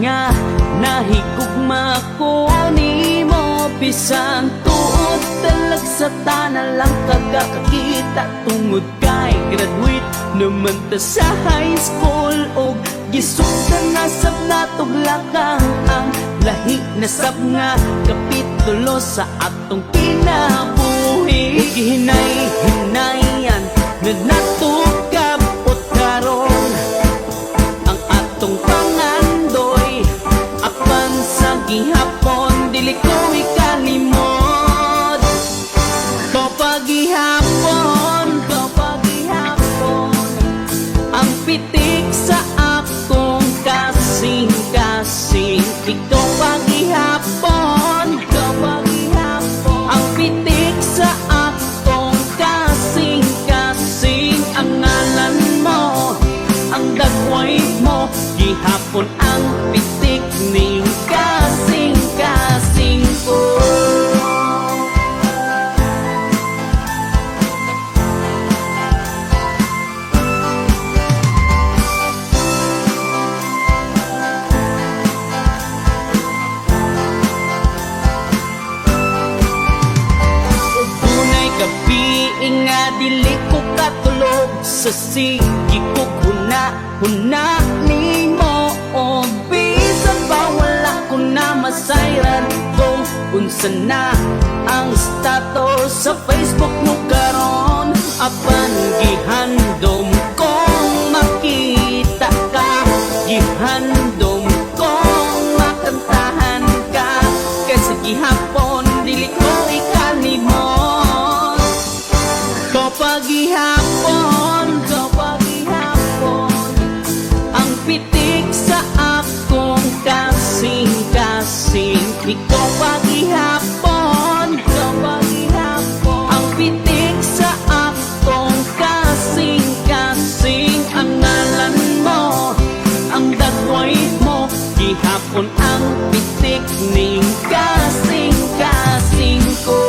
nga nahigugma ko nimo, bisan tuod talag sa tanan lang kagakakita, tungod kay graduate naman ta sa high school, og gisugdan na sab natog lakang ang lahi na sab nga kapitulo sa atong kinabuhi. Hinay-hinayan na natukab o karon ang atong pangandoy, apan sa gihapon dili ko ikalimot. Kapag gihapon ang pitik sa akong kasing-kasing, ikaw paghihapon ang pitik sa akong kasing-kasing. Ang ngalan mo, ang dagway mo, gihapon ang pitik ning kasing-kasing ko. Gabi nga dili ko katulog, sa sige ko huna nimo, o bisan ba wala ko na masayran kung unsa na ang status sa Facebook mo karon. Apan gihandom kong makita ka, gihandom kong makantahan ka, kasi gihapon dili ko ikalimot. Kapag gihapon ang pitik sa akong kasing-kasing, ikaw paghihapon ang pitik sa akong kasing-kasing. Ang ngalan mo, ang dagway mo, gihapon ang pitik ning kasing-kasing ko.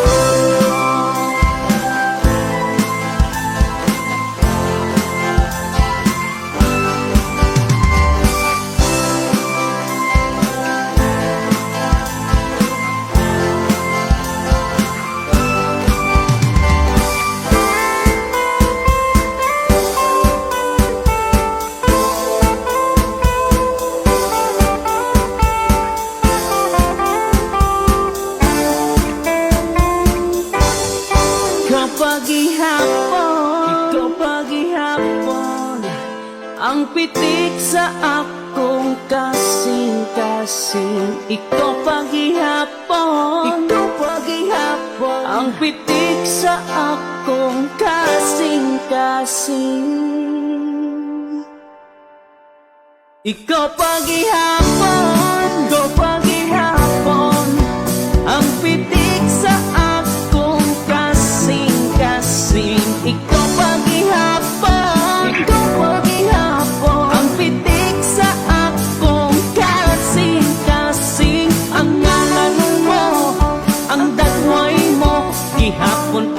Paghihapon ang pitik sa akong kasing-kasing, ikaw paghihapon ang pitik sa akong kasing-kasing, ikaw paghihapon ang pitik sa akong kasing-kasing, ikaw paghihapon ang pitik sa akong kasing-kasing. Ang ngalan mo, ang dagway mo, gihapon